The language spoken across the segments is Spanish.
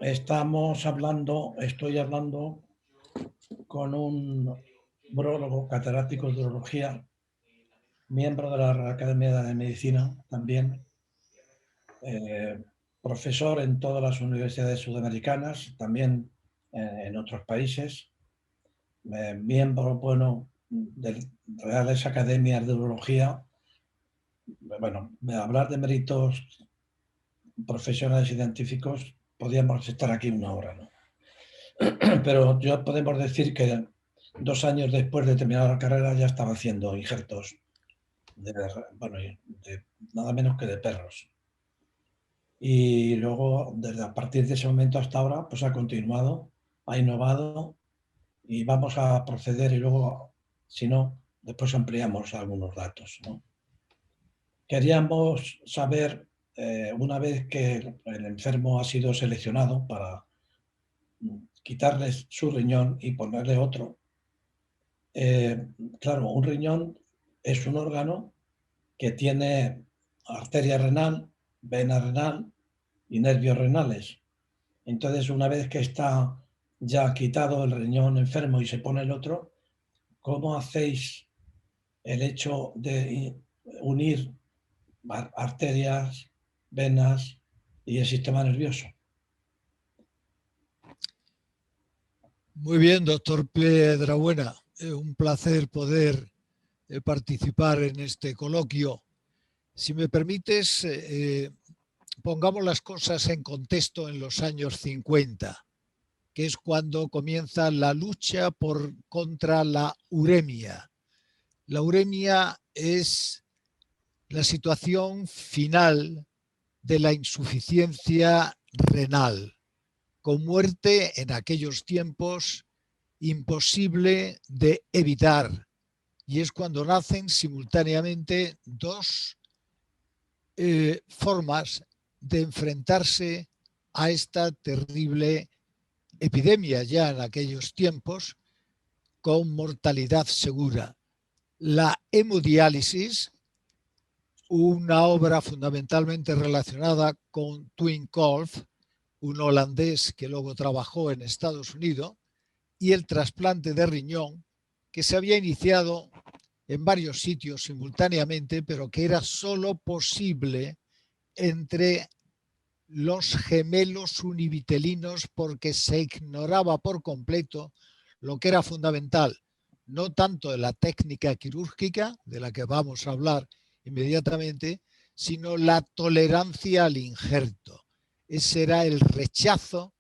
estoy hablando con un urólogo catedrático de urología, miembro de la Academia de Medicina también, eh, profesor en todas las universidades sudamericanas, también en otros países, miembro, bueno, de Reales Academias de Urología. Bueno, hablar de méritos profesionales y científicos, podríamos estar aquí una hora, ¿no? Pero ya podemos decir que 2 años después de terminar la carrera ya estaba haciendo injertos bueno, de nada menos que de perros. Y luego, desde a partir de ese momento hasta ahora, pues ha continuado, ha innovado y vamos a proceder y luego, si no, después ampliamos algunos datos, ¿no? Queríamos saber, una vez que el enfermo ha sido seleccionado para quitarles su riñón y ponerle otro. Claro, un riñón es un órgano que tiene arteria renal, vena renal y nervios renales. Entonces, una vez que está ya quitado el riñón enfermo y se pone el otro, ¿cómo hacéis el hecho de unir arterias, venas y el sistema nervioso? Muy bien, doctor Piedrabuena. Un placer poder participar en este coloquio. Si me permites, pongamos las cosas en contexto en los años 50, que es cuando comienza la lucha contra la uremia. La uremia es la situación final de la insuficiencia renal, con muerte en aquellos tiempos imposible de evitar. Y es cuando nacen simultáneamente dos formas de enfrentarse a esta terrible epidemia ya en aquellos tiempos, con mortalidad segura. La hemodiálisis, una obra fundamentalmente relacionada con Twin Kolff, un holandés que luego trabajó en Estados Unidos, y el trasplante de riñón, que se había iniciado en varios sitios simultáneamente, pero que era solo posible entre los gemelos univitelinos porque se ignoraba por completo lo que era fundamental, no tanto de la técnica quirúrgica, de la que vamos a hablar inmediatamente, sino la tolerancia al injerto. Ese era el rechazo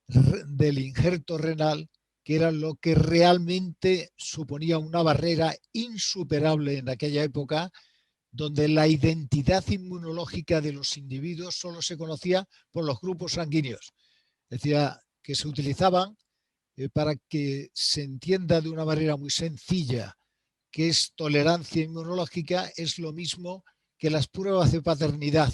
del injerto renal, que era lo que realmente suponía una barrera insuperable en aquella época, donde la identidad inmunológica de los individuos solo se conocía por los grupos sanguíneos. Es decir, que se utilizaban para que se entienda de una manera muy sencilla que es tolerancia inmunológica, es lo mismo que las pruebas de paternidad.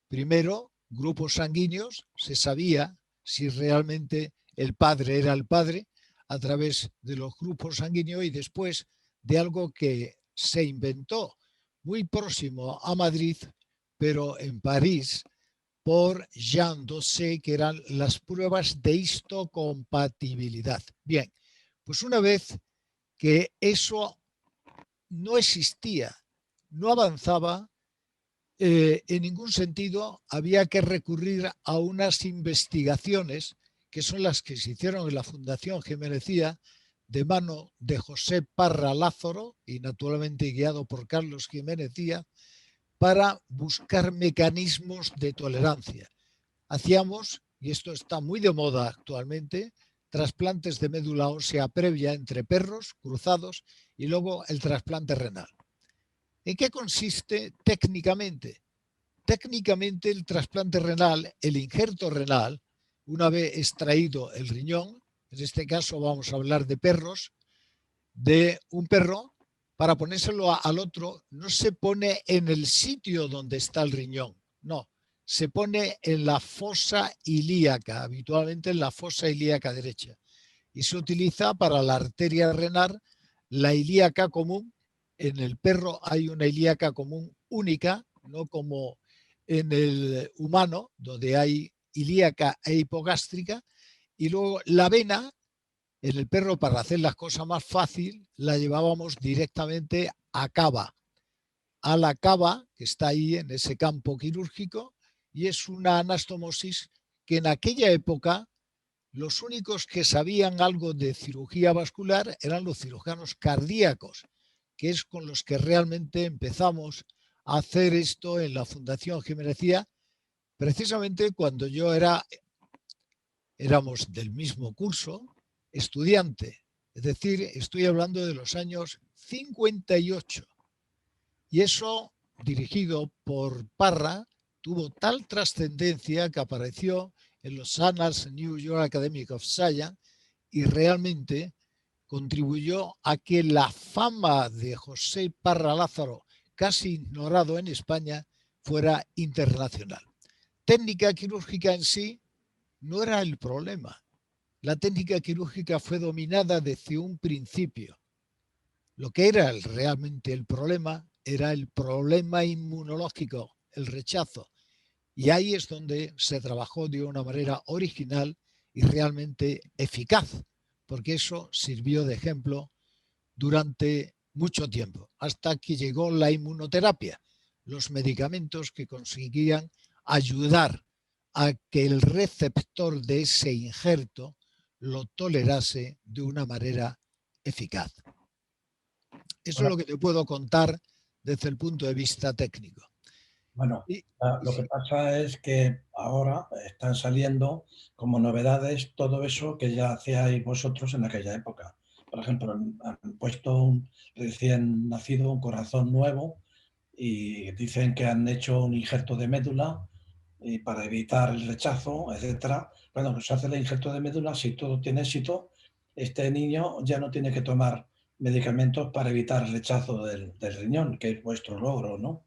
Primero, grupos sanguíneos, se sabía si realmente el padre era el padre a través de los grupos sanguíneos, y después de algo que se inventó muy próximo a Madrid, pero en París, por Jean Dosset, que eran las pruebas de histocompatibilidad. Bien, pues una vez que eso no existía, no avanzaba, en ningún sentido, había que recurrir a unas investigaciones que son las que se hicieron en la Fundación Gimenecía de mano de José Parra Lázaro y naturalmente guiado por Carlos Gimenecía, para buscar mecanismos de tolerancia. Hacíamos, y esto está muy de moda actualmente, trasplantes de médula ósea previa entre perros cruzados y luego el trasplante renal. ¿En qué consiste técnicamente? Técnicamente el trasplante renal, el injerto renal, una vez extraído el riñón, en este caso vamos a hablar de perros, de un perro, para ponérselo al otro, no se pone en el sitio donde está el riñón, no, se pone en la fosa ilíaca, habitualmente en la fosa ilíaca derecha, y se utiliza para la arteria renal la ilíaca común. En el perro hay una ilíaca común única, no como en el humano, donde hay ilíaca e hipogástrica, y luego la vena, en el perro, para hacer las cosas más fácil, la llevábamos directamente a cava, a la cava que está ahí en ese campo quirúrgico, y es una anastomosis que en aquella época los únicos que sabían algo de cirugía vascular eran los cirujanos cardíacos, que es con los que realmente empezamos a hacer esto en la Fundación Gimenecía, precisamente cuando éramos del mismo curso, estudiante. Es decir, estoy hablando de los años 58. Y eso, dirigido por Parra, tuvo tal trascendencia que apareció en los Annals New York Academic of Science y realmente contribuyó a que la fama de José Parra Lázaro, casi ignorado en España, fuera internacional. Técnica quirúrgica en sí no era el problema. La técnica quirúrgica fue dominada desde un principio. Lo que era realmente el problema era el problema inmunológico, el rechazo. Y ahí es donde se trabajó de una manera original y realmente eficaz, porque eso sirvió de ejemplo durante mucho tiempo, hasta que llegó la inmunoterapia, los medicamentos que conseguían ayudar a que el receptor de ese injerto lo tolerase de una manera eficaz. Eso es lo que te puedo contar desde el punto de vista técnico. Bueno, lo que pasa es que ahora están saliendo como novedades todo eso que ya hacíais vosotros en aquella época. Por ejemplo, han puesto un recién nacido, un corazón nuevo, y dicen que han hecho un injerto de médula y para evitar el rechazo, etcétera. Bueno, pues se hace el injerto de médula, si todo tiene éxito, este niño ya no tiene que tomar medicamentos para evitar el rechazo del riñón, que es vuestro logro, ¿no?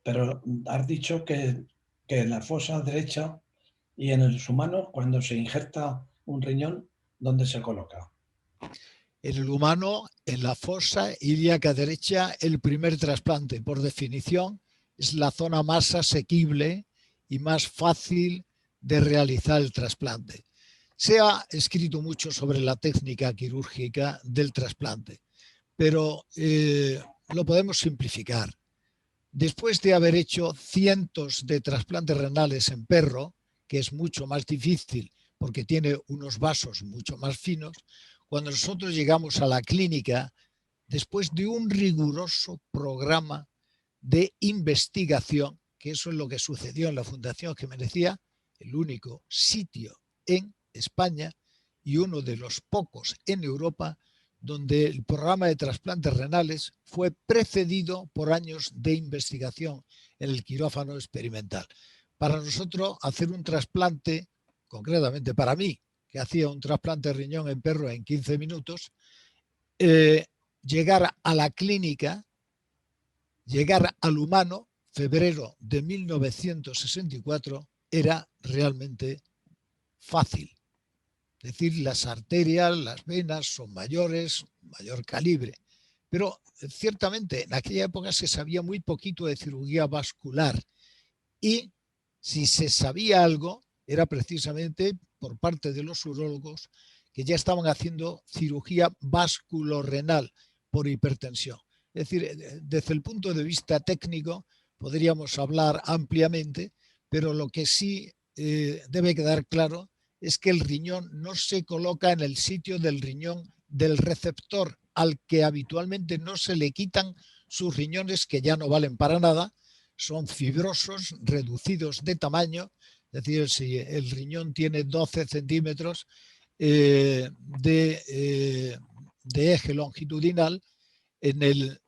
Pero has dicho que en la fosa derecha y en los humanos, cuando se injerta un riñón, ¿dónde se coloca? En el humano, en la fosa ilíaca derecha, el primer trasplante, por definición, es la zona más asequible y más fácil de realizar el trasplante. Se ha escrito mucho sobre la técnica quirúrgica del trasplante, pero lo podemos simplificar. Después de haber hecho cientos de trasplantes renales en perro, que es mucho más difícil porque tiene unos vasos mucho más finos, cuando nosotros llegamos a la clínica, después de un riguroso programa de investigación, que eso es lo que sucedió en la Fundación Gimenecía, el único sitio en España y uno de los pocos en Europa donde el programa de trasplantes renales fue precedido por años de investigación en el quirófano experimental. Para nosotros, hacer un trasplante, concretamente para mí, que hacía un trasplante de riñón en perro en 15 minutos, llegar a la clínica, llegar al humano, febrero de 1964, era realmente fácil. Es decir, las arterias, las venas son mayores, mayor calibre. Pero ciertamente en aquella época se sabía muy poquito de cirugía vascular y si se sabía algo era precisamente por parte de los urólogos que ya estaban haciendo cirugía vasculorenal por hipertensión. Es decir, desde el punto de vista técnico podríamos hablar ampliamente, pero lo que sí debe quedar claro es que el riñón no se coloca en el sitio del riñón del receptor, al que habitualmente no se le quitan sus riñones, que ya no valen para nada, son fibrosos, reducidos de tamaño, es decir, si el riñón tiene 12 centímetros de eje longitudinal, en el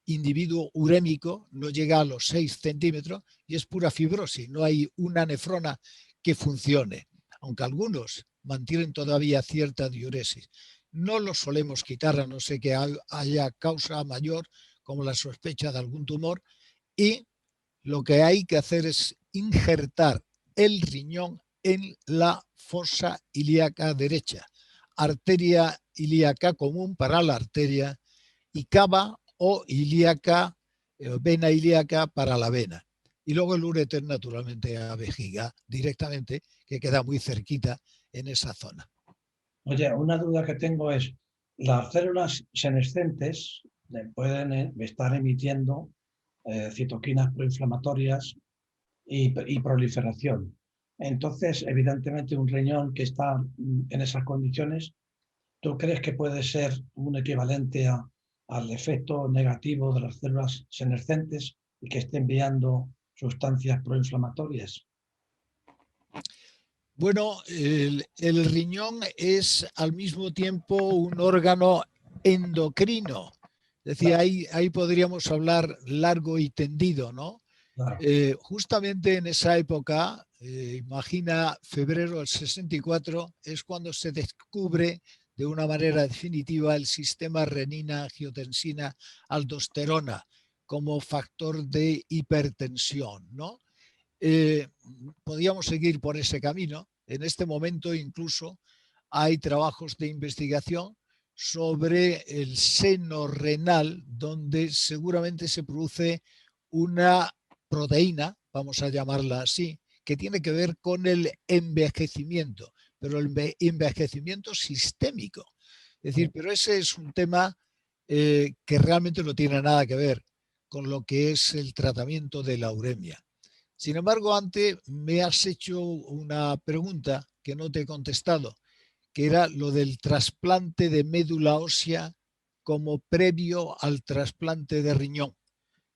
individuo urémico no llega a los 6 centímetros y es pura fibrosis, no hay una nefrona que funcione, aunque algunos mantienen todavía cierta diuresis. No lo solemos quitar a no ser que haya causa mayor, como la sospecha de algún tumor, y lo que hay que hacer es injertar el riñón en la fosa ilíaca derecha, arteria ilíaca común para la arteria y cava o ilíaca, vena ilíaca para la vena. y luego el ureter naturalmente a vejiga directamente, que queda muy cerquita en esa zona. Oye, una duda que tengo es, las células senescentes pueden estar emitiendo citoquinas proinflamatorias y proliferación. Entonces, evidentemente, un riñón que está en esas condiciones, ¿tú crees que puede ser un equivalente al efecto negativo de las células senescentes y que esté enviando sustancias proinflamatorias? Bueno, el riñón es al mismo tiempo un órgano endocrino. Es decir, Claro, ahí podríamos hablar largo y tendido, ¿no? claro. Justamente en esa época, imagina febrero del 64, es cuando se descubre de una manera definitiva el sistema renina-angiotensina-aldosterona como factor de hipertensión, ¿no? Eh, Podíamos seguir por ese camino. En este momento incluso hay trabajos de investigación sobre el seno renal, donde seguramente se produce una proteína, vamos a llamarla así, que tiene que ver con el envejecimiento, pero el envejecimiento sistémico. Es decir, pero ese es un tema que realmente no tiene nada que ver con lo que es el tratamiento de la uremia. Sin embargo, antes me has hecho una pregunta que no te he contestado, que era lo del trasplante de médula ósea como previo al trasplante de riñón,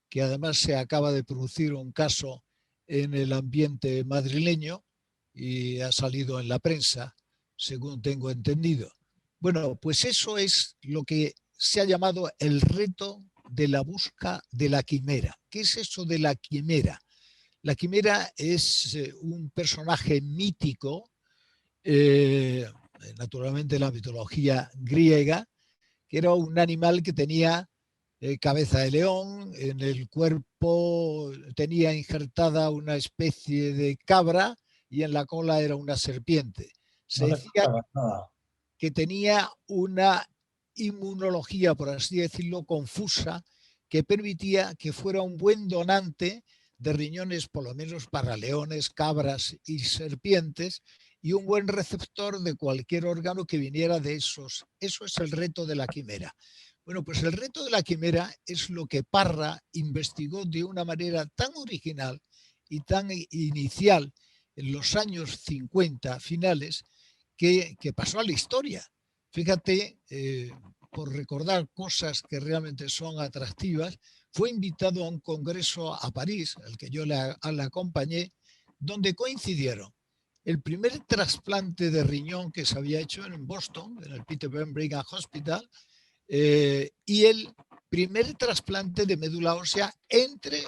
que además se acaba de producir un caso en el ambiente madrileño y ha salido en la prensa, según tengo entendido. Bueno, pues eso es lo que se ha llamado el reto de la busca de la quimera. ¿Qué es eso de la quimera? La quimera es un personaje mítico, eh, naturalmente en la mitología griega, que era un animal que tenía cabeza de león, en el cuerpo tenía injertada una especie de cabra y en la cola era una serpiente. No Se le decía faltaba nada. que tenía una inmunología, por así decirlo, confusa, que permitía que fuera un buen donante de riñones, por lo menos para leones, cabras y serpientes, y un buen receptor de cualquier órgano que viniera de esos. Eso es el reto de la quimera. Bueno, pues el reto de la quimera es lo que Parra investigó de una manera tan original y tan inicial en los años 50 finales, que pasó a la historia. Fíjate, por recordar cosas que realmente son atractivas, fue invitado a un congreso a París, al que yo le acompañé, donde coincidieron el primer trasplante de riñón que se había hecho en Boston, en el Peter Burn Brigham Hospital, y el primer trasplante de médula ósea entre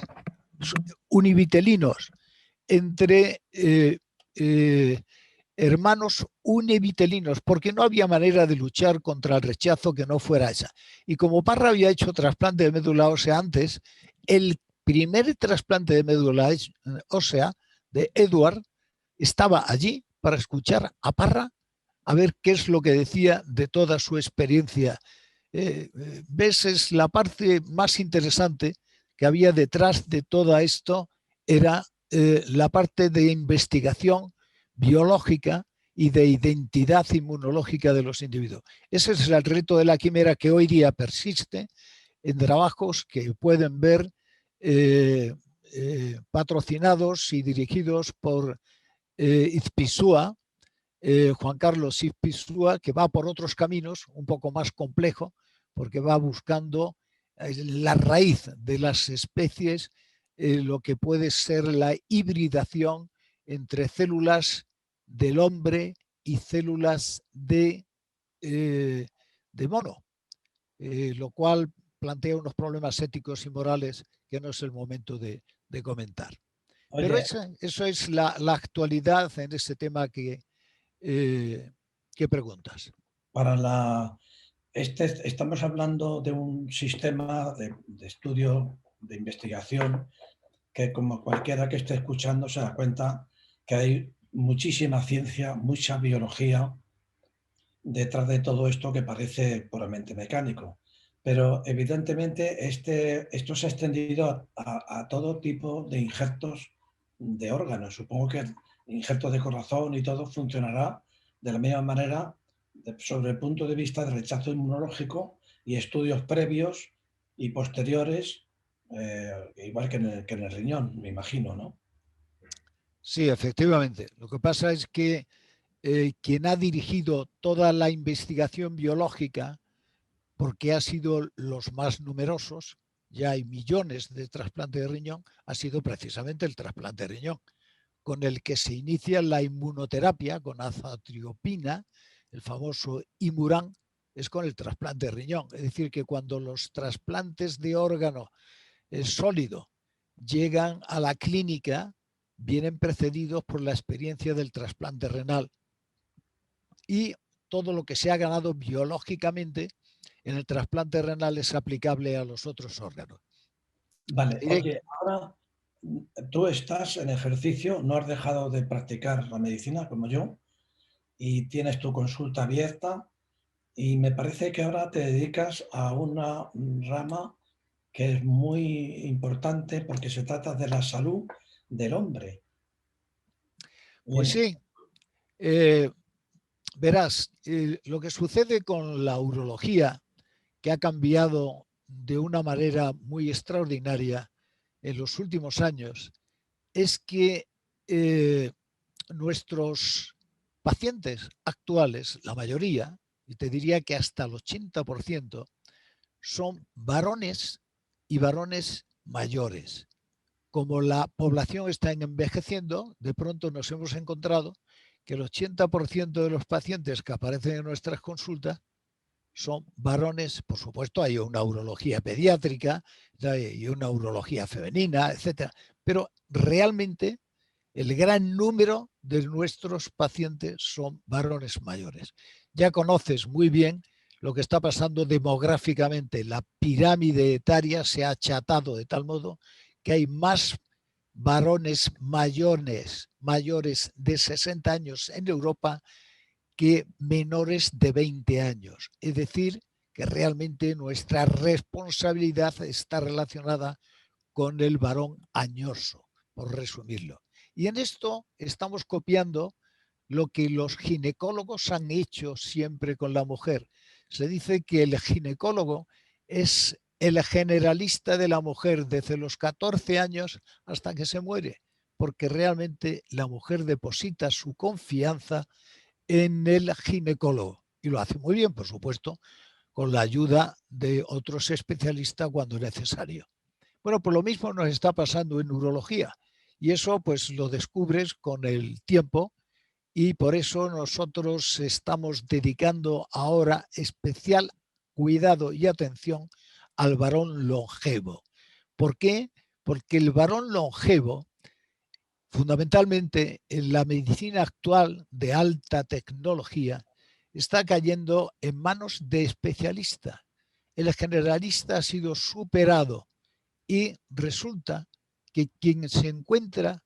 univitelinos, entre hermanos univitelinos, porque no había manera de luchar contra el rechazo que no fuera esa. Y como Parra había hecho trasplante de médula ósea antes, el primer trasplante de médula ósea de Edward estaba allí para escuchar a Parra a ver qué es lo que decía de toda su experiencia. ¿Ves? Es la parte más interesante que había detrás de todo esto, era la parte de investigación biológica y de identidad inmunológica de los individuos. Ese es el reto de la quimera que hoy día persiste en trabajos que pueden ver patrocinados y dirigidos por Izpisua, Juan Carlos Izpisua, que va por otros caminos un poco más complejo, porque va buscando la raíz de las especies, lo que puede ser la hibridación entre células del hombre y células de mono, lo cual plantea unos problemas éticos y morales que no es el momento de comentar. Pero Oye, eso es la actualidad en este tema ¿qué preguntas? para estamos hablando de un sistema de estudio, de investigación, que como cualquiera que esté escuchando se da cuenta que hay muchísima ciencia, mucha biología detrás de todo esto que parece puramente mecánico. pero evidentemente esto se ha extendido a todo tipo de injertos de órganos. Supongo que injertos de corazón y todo funcionará de la misma manera sobre el punto de vista de rechazo inmunológico y estudios previos y posteriores, igual que en el riñón, me imagino, ¿no? Sí, efectivamente. Lo que pasa es que quien ha dirigido toda la investigación biológica, porque ha sido los más numerosos, ya hay millones de trasplantes de riñón, ha sido precisamente el trasplante de riñón, con el que se inicia la inmunoterapia con azatriopina, el famoso Imuran, es con el trasplante de riñón. Es decir, que cuando los trasplantes de órgano sólido llegan a la clínica, vienen precedidos por la experiencia del trasplante renal y todo lo que se ha ganado biológicamente en el trasplante renal es aplicable a los otros órganos. Vale, Diré, oye, ahora tú estás en ejercicio, no has dejado de practicar la medicina como yo y tienes tu consulta abierta y me parece que ahora te dedicas a una rama que es muy importante porque se trata de la salud del hombre. pues Bien, sí, verás, lo que sucede con la urología, que ha cambiado de una manera muy extraordinaria en los últimos años, es que nuestros pacientes actuales, la mayoría, y te diría que hasta el 80%, son varones y varones mayores. Como la población está envejeciendo, de pronto nos hemos encontrado que el 80% de los pacientes que aparecen en nuestras consultas son varones. Por supuesto, hay una urología pediátrica y una urología femenina, etcétera. Pero realmente el gran número de nuestros pacientes son varones mayores. Ya conoces muy bien lo que está pasando demográficamente. La pirámide etaria se ha achatado de tal modo que hay más varones mayores de 60 años en Europa que menores de 20 años. Es decir, que realmente nuestra responsabilidad está relacionada con el varón añoso, por resumirlo. Y en esto estamos copiando lo que los ginecólogos han hecho siempre con la mujer. Se dice que el ginecólogo es el generalista de la mujer desde los 14 años hasta que se muere, porque realmente la mujer deposita su confianza en el ginecólogo y lo hace muy bien, por supuesto, con la ayuda de otros especialistas cuando es necesario. Bueno, pues lo mismo nos está pasando en urología y eso pues lo descubres con el tiempo y por eso nosotros estamos dedicando ahora especial cuidado y atención al varón longevo. ¿Por qué? Porque el varón longevo, fundamentalmente en la medicina actual de alta tecnología, está cayendo en manos de especialistas. El generalista ha sido superado y resulta que quien se encuentra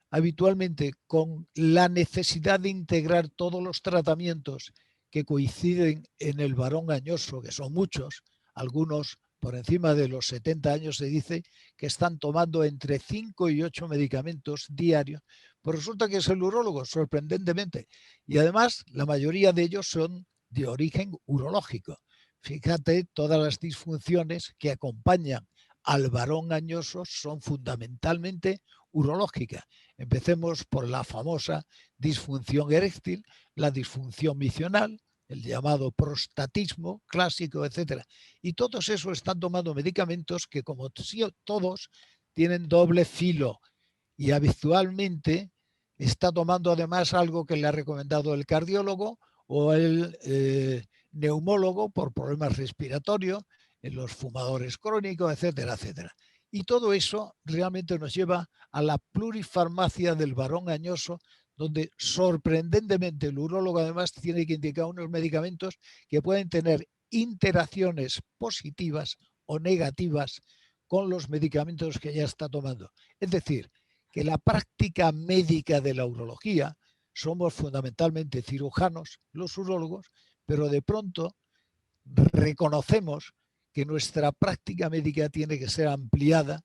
habitualmente con la necesidad de integrar todos los tratamientos que coinciden en el varón añoso, que son muchos, algunos por encima de los 70 años se dice que están tomando entre 5 y 8 medicamentos diarios, pues resulta que es el urólogo, sorprendentemente. Y además la mayoría de ellos son de origen urológico. Fíjate todas las disfunciones que acompañan al varón añoso son fundamentalmente urológicas. Empecemos por la famosa disfunción eréctil, la disfunción misional, el llamado prostatismo clásico, etcétera. Y todos esos están tomando medicamentos que, como todos, tienen doble filo y habitualmente está tomando además algo que le ha recomendado el cardiólogo o el neumólogo por problemas respiratorios, en los fumadores crónicos, etcétera, etcétera. Y todo eso realmente nos lleva a la plurifarmacia del varón añoso, donde sorprendentemente el urólogo además tiene que indicar unos medicamentos que pueden tener interacciones positivas o negativas con los medicamentos que ya está tomando. Es decir, que la práctica médica de la urología somos fundamentalmente cirujanos, los urólogos, pero de pronto reconocemos que nuestra práctica médica tiene que ser ampliada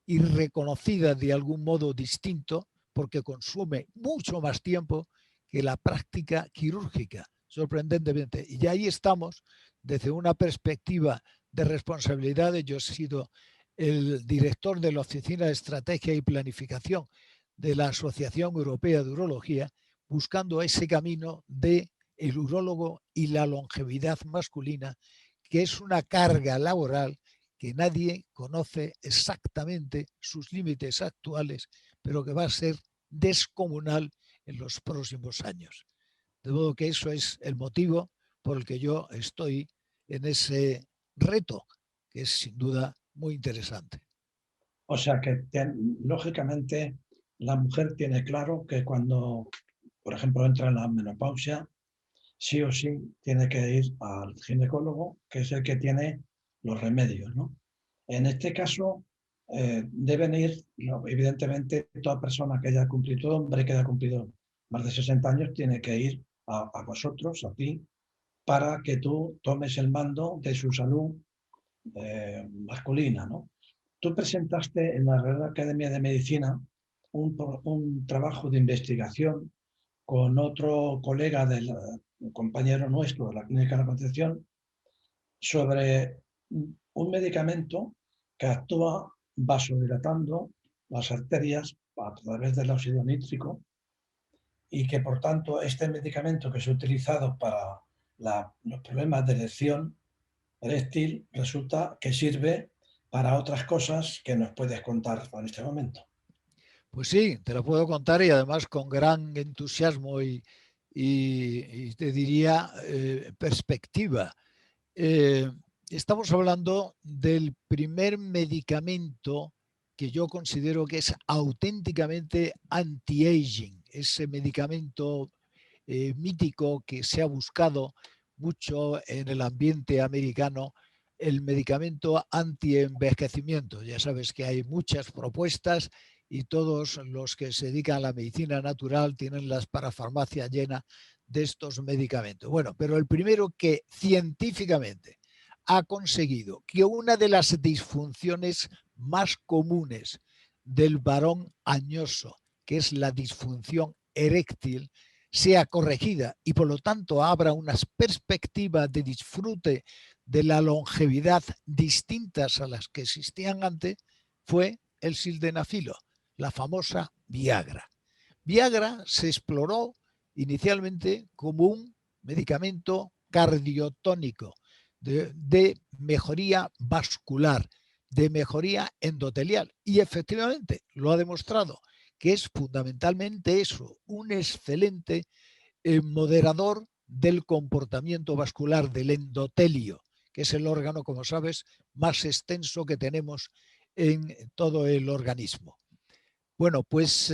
y reconocida de algún modo distinto, porque consume mucho más tiempo que la práctica quirúrgica, sorprendentemente. Y ahí estamos desde una perspectiva de responsabilidades. Yo he sido el director de la Oficina de Estrategia y Planificación de la Asociación Europea de Urología, buscando ese camino de el urólogo y la longevidad masculina, que es una carga laboral que nadie conoce exactamente sus límites actuales, pero que va a ser descomunal en los próximos años. De modo que eso es el motivo por el que yo estoy en ese reto, que es sin duda muy interesante. O sea que lógicamente la mujer tiene claro que cuando, por ejemplo, entra en la menopausia, sí o sí tiene que ir al ginecólogo, que es el que tiene los remedios, ¿no? En este caso, deben ir, no, evidentemente, toda persona que haya cumplido, todo hombre que haya cumplido más de 60 años, tiene que ir a vosotros, a ti, para que tú tomes el mando de su salud masculina, ¿no? Tú presentaste en la Real Academia de Medicina un trabajo de investigación con otro colega, un compañero nuestro de la Clínica de la Concepción, sobre un medicamento que actúa vasodilatando las arterias a través del óxido nítrico y que, por tanto, este medicamento que se ha utilizado para los problemas de erección eréctil resulta que sirve para otras cosas que nos puedes contar en este momento. Pues sí, te lo puedo contar y además con gran entusiasmo y te diría perspectiva. Estamos hablando del primer medicamento que yo considero que es auténticamente anti-aging, ese medicamento mítico que se ha buscado mucho en el ambiente americano, el medicamento anti-envejecimiento. Ya sabes que hay muchas propuestas y todos los que se dedican a la medicina natural tienen las parafarmacias llenas de estos medicamentos. Bueno, pero el primero que científicamente ha conseguido que una de las disfunciones más comunes del varón añoso, que es la disfunción eréctil, sea corregida y por lo tanto abra unas perspectivas de disfrute de la longevidad distintas a las que existían antes, fue el sildenafilo, la famosa Viagra. Viagra se exploró inicialmente como un medicamento cardiotónico de mejoría vascular, de mejoría endotelial, y efectivamente lo ha demostrado, que es fundamentalmente eso, un excelente moderador del comportamiento vascular, del endotelio, que es el órgano, como sabes, más extenso que tenemos en todo el organismo. Bueno, pues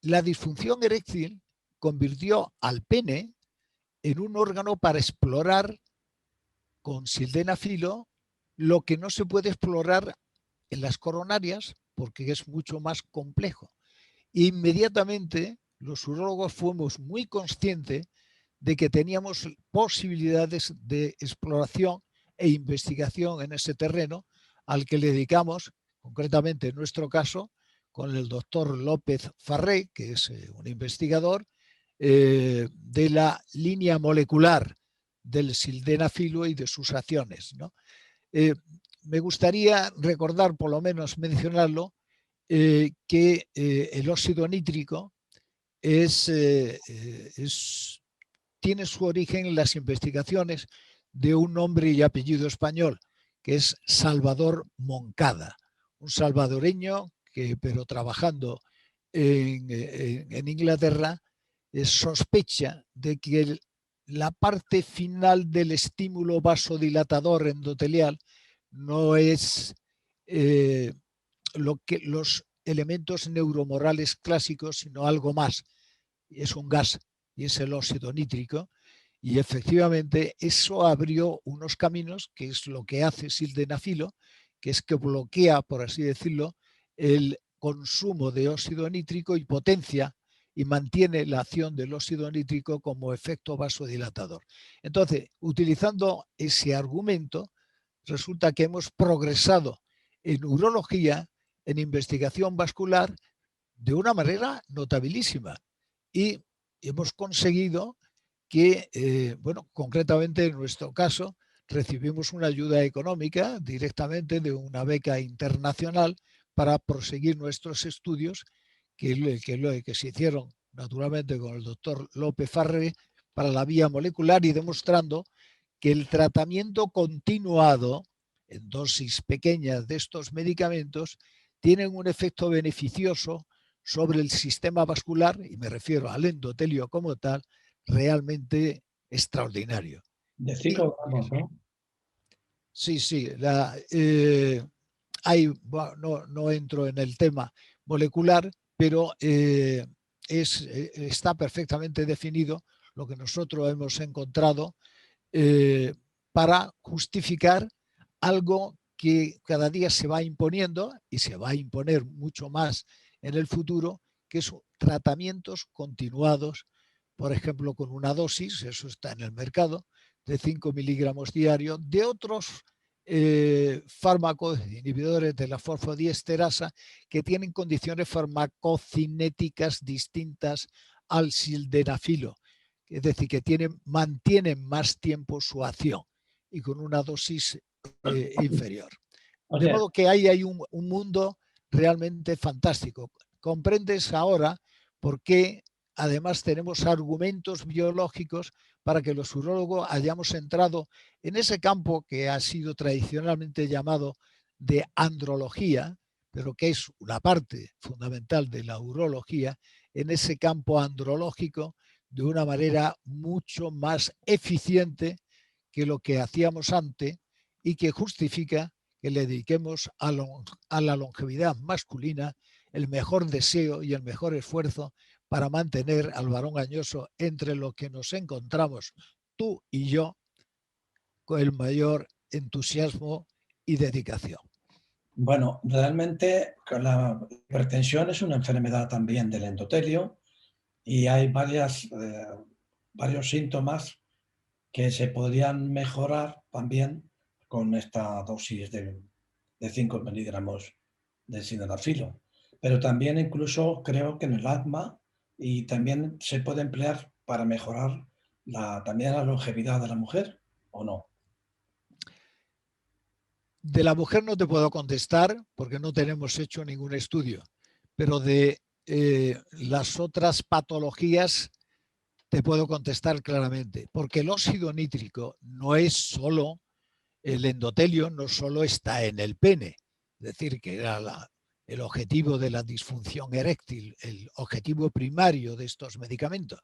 la disfunción eréctil convirtió al pene en un órgano para explorar con sildenafilo lo que no se puede explorar en las coronarias porque es mucho más complejo. Inmediatamente los urólogos fuimos muy conscientes de que teníamos posibilidades de exploración e investigación en ese terreno al que le dedicamos, concretamente en nuestro caso, con el doctor López Farré, que es un investigador de la línea molecular del sildenafilo y de sus acciones, ¿no? Me gustaría recordar, por lo menos mencionarlo, que el óxido nítrico tiene su origen en las investigaciones de un nombre y apellido español, que es Salvador Moncada, un salvadoreño que, pero trabajando en Inglaterra, sospecha de que la parte final del estímulo vasodilatador endotelial no es los elementos neuromorales clásicos, sino algo más. Es un gas y es el óxido nítrico. Y efectivamente eso abrió unos caminos, que es lo que hace sildenafilo, que es que bloquea, por así decirlo, el consumo de óxido nítrico y potencia y mantiene la acción del óxido nítrico como efecto vasodilatador. Entonces, utilizando ese argumento, resulta que hemos progresado en urología, en investigación vascular, de una manera notabilísima. Y hemos conseguido que, bueno, concretamente en nuestro caso, recibimos una ayuda económica directamente de una beca internacional para proseguir nuestros estudios que se hicieron naturalmente con el doctor López Farré para la vía molecular y demostrando que el tratamiento continuado en dosis pequeñas de estos medicamentos tienen un efecto beneficioso sobre el sistema vascular, y me refiero al endotelio como tal, realmente extraordinario. De Y 5 gramos, ¿no? sí, sí, no entro en el tema molecular, pero está perfectamente definido lo que nosotros hemos encontrado eh, para justificar algo que cada día se va imponiendo y se va a imponer mucho más en el futuro, que son tratamientos continuados, por ejemplo, con una dosis, eso está en el mercado, de 5 miligramos diarios, de otros fármacos inhibidores de la fosfodiesterasa que tienen condiciones farmacocinéticas distintas al sildenafilo, es decir, que mantienen más tiempo su acción y con una dosis inferior. O De sea, modo que ahí hay un mundo realmente fantástico. Comprendes ahora por qué además tenemos argumentos biológicos para que los urólogos hayamos entrado en ese campo que ha sido tradicionalmente llamado de andrología, pero que es una parte fundamental de la urología, en ese campo andrológico de una manera mucho más eficiente que lo que hacíamos antes y que justifica que le dediquemos a la longevidad masculina el mejor deseo y el mejor esfuerzo para mantener al varón añoso entre lo que nos encontramos tú y yo con el mayor entusiasmo y dedicación. bueno, realmente la hipertensión es una enfermedad también del endotelio y hay varios síntomas que se podrían mejorar también con esta dosis de 5 miligramos de sildenafilo. Pero también incluso creo que en el asma y también se puede emplear para mejorar también la longevidad de la mujer, ¿o no? De la mujer no te puedo contestar porque no tenemos hecho ningún estudio, pero de las otras patologías te puedo contestar claramente, porque el óxido nítrico no es solo el endotelio, no solo está en el pene, es decir, que era el objetivo de la disfunción eréctil, el objetivo primario de estos medicamentos.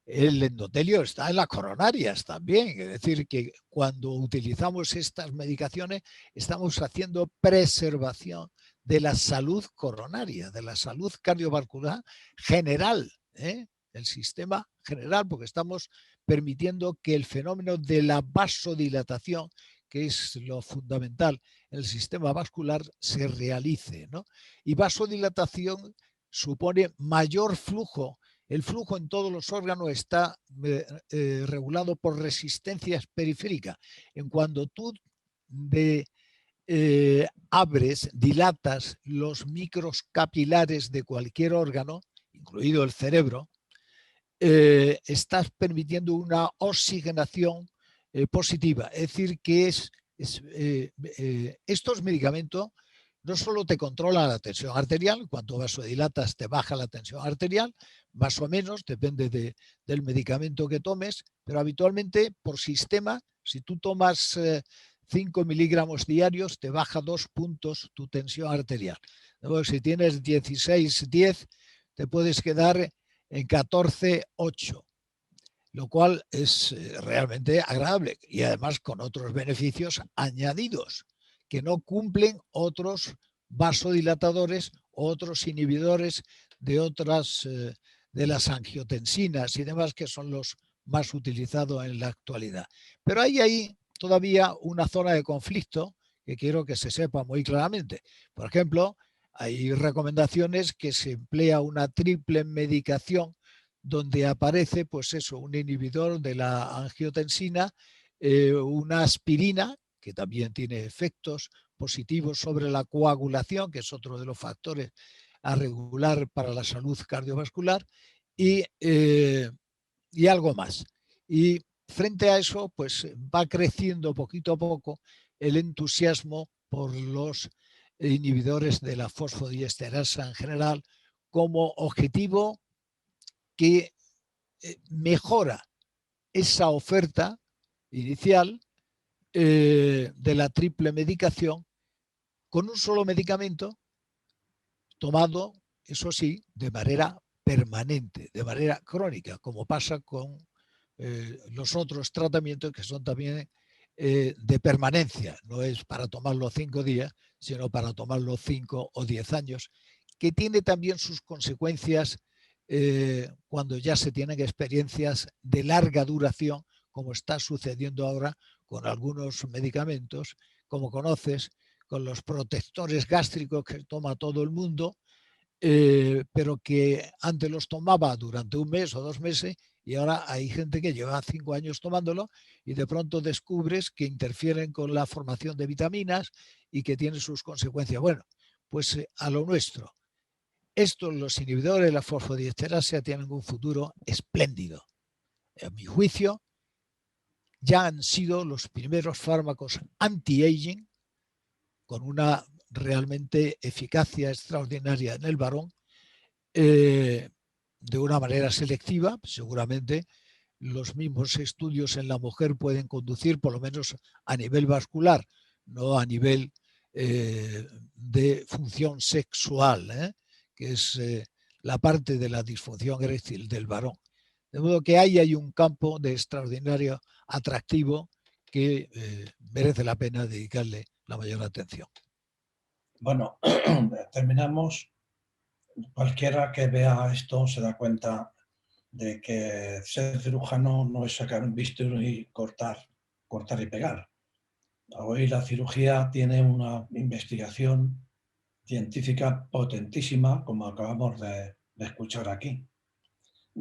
El endotelio está en las coronarias también, es decir, que cuando utilizamos estas medicaciones estamos haciendo preservación de la salud coronaria, de la salud cardiovascular general, el sistema general, porque estamos permitiendo que el fenómeno de la vasodilatación, que es lo fundamental en el sistema vascular, se realice, ¿no? Y vasodilatación supone mayor flujo. El flujo en todos los órganos está regulado por resistencias periféricas. En cuanto tú abres, dilatas los micros capilares de cualquier órgano, incluido el cerebro, estás permitiendo una oxigenación positiva. Es decir, que estos medicamentos no solo te controlan la tensión arterial, cuanto vasodilatas te baja la tensión arterial, más o menos, depende del medicamento que tomes, pero habitualmente por sistema, si tú tomas 5 miligramos diarios, te baja 2 puntos tu tensión arterial. Luego, si tienes 16, 10, te puedes quedar en 14,8, lo cual es realmente agradable y además con otros beneficios añadidos que no cumplen otros vasodilatadores, otros inhibidores de otras de las angiotensinas y demás, que son los más utilizados en la actualidad. Pero hay todavía una zona de conflicto que quiero que se sepa muy claramente. Por ejemplo, hay recomendaciones que se emplea una triple medicación donde aparece, pues eso, un inhibidor de la angiotensina, una aspirina que también tiene efectos positivos sobre la coagulación, que es otro de los factores a regular para la salud cardiovascular, y algo más. Y frente a eso, pues va creciendo poquito a poco el entusiasmo por los inhibidores de la fosfodiesterasa en general como objetivo que mejora esa oferta inicial de la triple medicación con un solo medicamento tomado, eso sí, de manera permanente, de manera crónica, como pasa con los otros tratamientos que son también de permanencia. No es para tomarlo 5 días, sino para tomarlo 5 o 10 años, que tiene también sus consecuencias cuando ya se tienen experiencias de larga duración, como está sucediendo ahora con algunos medicamentos, como conoces, con los protectores gástricos que toma todo el mundo, pero que antes los tomaba durante 1 mes o 2 meses y ahora hay gente que lleva 5 años tomándolo y de pronto descubres que interfieren con la formación de vitaminas y que tienen sus consecuencias. Bueno, pues a lo nuestro. Estos, los inhibidores de la fosfodiesterasa, tienen un futuro espléndido. A mi juicio, ya han sido los primeros fármacos anti-aging con una realmente eficacia extraordinaria en el varón, de una manera selectiva. Seguramente los mismos estudios en la mujer pueden conducir, por lo menos a nivel vascular, no a nivel de función sexual, que es la parte de la disfunción eréctil del varón. De modo que ahí hay un campo de extraordinario atractivo que merece la pena dedicarle la mayor atención. Bueno, terminamos. Cualquiera que vea esto se da cuenta de que ser cirujano no es sacar un bisturí y cortar y pegar. Hoy la cirugía tiene una investigación científica potentísima, como acabamos de escuchar aquí.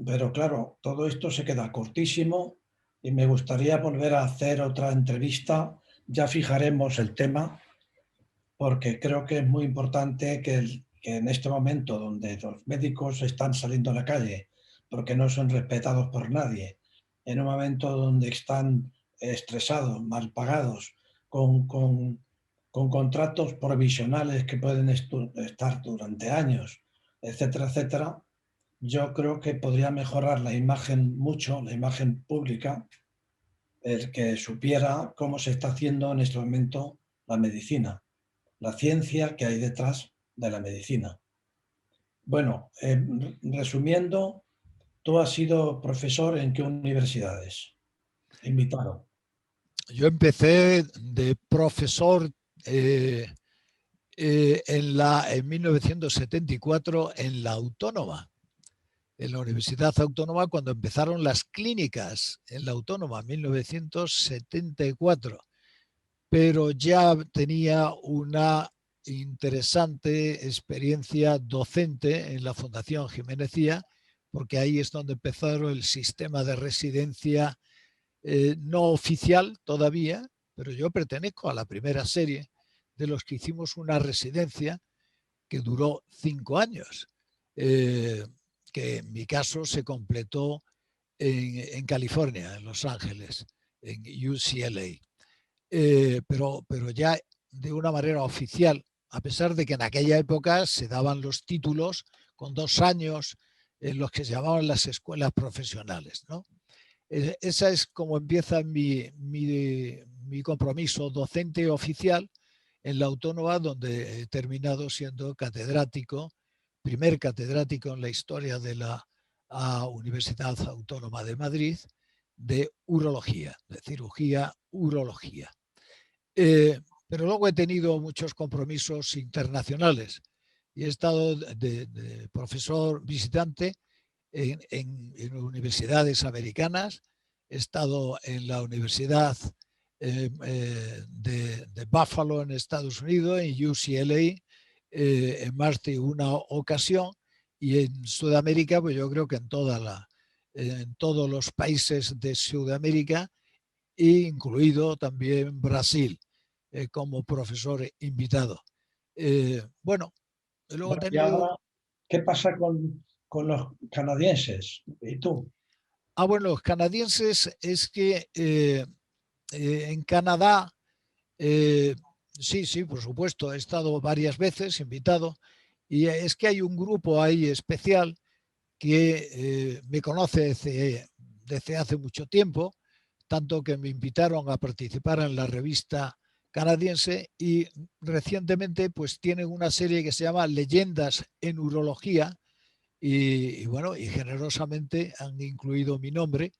Pero claro, todo esto se queda cortísimo y me gustaría volver a hacer otra entrevista. Ya fijaremos el tema, porque creo que es muy importante que en este momento donde los médicos están saliendo a la calle porque no son respetados por nadie, en un momento donde están estresados, mal pagados, con contratos provisionales que pueden estar durante años, etcétera, etcétera, yo creo que podría mejorar la imagen mucho, la imagen pública, el que supiera cómo se está haciendo en este momento la medicina, la ciencia que hay detrás de la medicina. Bueno, resumiendo, tú has sido profesor ¿en qué universidades? Invitado. Yo empecé de profesor en 1974 en la Autónoma, en la Universidad Autónoma, cuando empezaron las clínicas en la Autónoma, en 1974. Pero ya tenía una interesante experiencia docente en la Fundación Jiménez-Cía, porque ahí es donde empezaron el sistema de residencia no oficial todavía, pero yo pertenezco a la primera serie de los que hicimos una residencia que duró 5 años, que en mi caso se completó en California, en Los Ángeles, en UCLA. Pero ya de una manera oficial, a pesar de que en aquella época se daban los títulos con 2 años en los que se llamaban las escuelas profesionales, ¿no? Esa es como empieza mi compromiso docente oficial en la Autónoma, donde he terminado siendo catedrático, primer catedrático en la historia de la Universidad Autónoma de Madrid, de urología, de cirugía urología. Pero luego he tenido muchos compromisos internacionales y he estado de profesor visitante en universidades americanas. He estado en la Universidad de Buffalo en Estados Unidos, en UCLA, en más de una ocasión, y en Sudamérica, pues yo creo que en todos los países de Sudamérica, incluido también Brasil. como profesor invitado. Bueno, luego he Bueno, y tenido... ahora, ¿qué pasa con los canadienses? ¿Y tú? Bueno, los canadienses es que en Canadá, sí, por supuesto, he estado varias veces invitado y es que hay un grupo ahí especial que me conoce desde hace mucho tiempo, tanto que me invitaron a participar en la revista canadiense y recientemente pues tienen una serie que se llama Leyendas en Urología y bueno, y generosamente han incluido mi nombre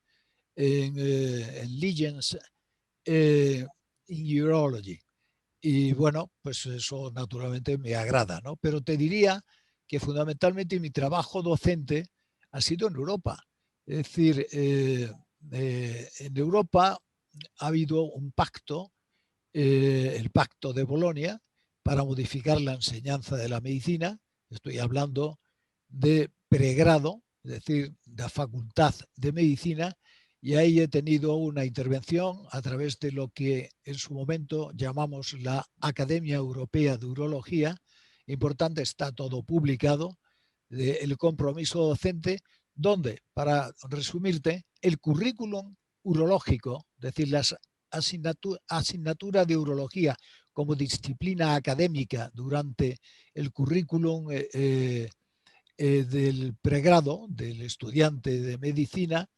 en Legends in Urology. Y bueno, pues eso naturalmente me agrada, ¿no? Pero te diría que fundamentalmente mi trabajo docente ha sido en Europa. Es decir, en Europa ha habido un pacto, el Pacto de Bolonia, para modificar la enseñanza de la medicina. Estoy hablando de pregrado, es decir, de la Facultad de Medicina, y ahí he tenido una intervención a través de lo que en su momento llamamos la Academia Europea de Urología. Importante, está todo publicado, el compromiso docente, donde, para resumirte, el currículum urológico, es decir, las asignatura de urología como disciplina académica durante el currículum del pregrado del estudiante de medicina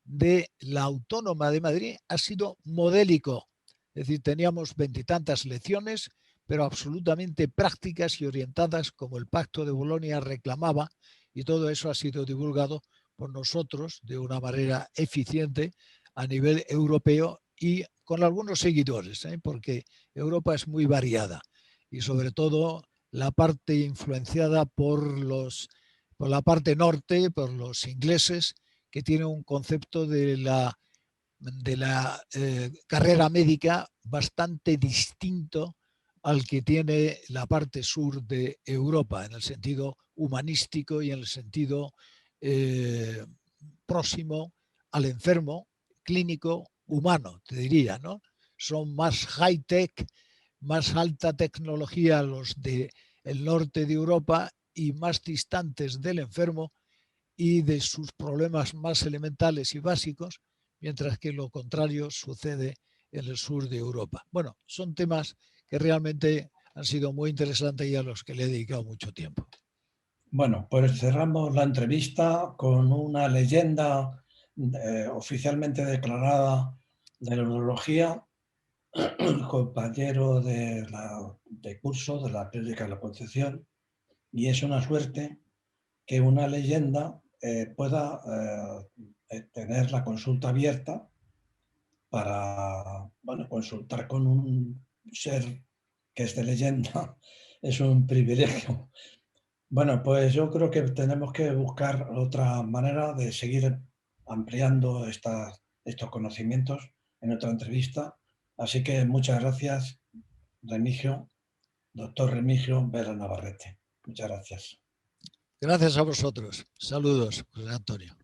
de la Autónoma de Madrid ha sido modélico. Es decir, teníamos veintitantas lecciones, pero absolutamente prácticas y orientadas como el Pacto de Bolonia reclamaba, y todo eso ha sido divulgado por nosotros de una manera eficiente a nivel europeo y con algunos seguidores, porque Europa es muy variada y sobre todo la parte influenciada por la parte norte, por los ingleses, que tienen un concepto de la carrera médica bastante distinto al que tiene la parte sur de Europa, en el sentido humanístico y en el sentido próximo al enfermo, clínico, humano, te diría, ¿no? Son más high-tech, más alta tecnología los del norte de Europa y más distantes del enfermo y de sus problemas más elementales y básicos, mientras que lo contrario sucede en el sur de Europa. Bueno, son temas que realmente han sido muy interesantes y a los que le he dedicado mucho tiempo. Bueno, pues cerramos la entrevista con una leyenda oficialmente declarada de la urología, compañero de curso de la Clínica de la Concepción, y es una suerte que una leyenda pueda tener la consulta abierta para consultar con un ser que es de leyenda. Es un privilegio. Bueno, pues yo creo que tenemos que buscar otra manera de seguir ampliando estos conocimientos en otra entrevista. Así que muchas gracias, Remigio, doctor Remigio Vera Navarrete. Muchas gracias. Gracias a vosotros. Saludos, José Antonio.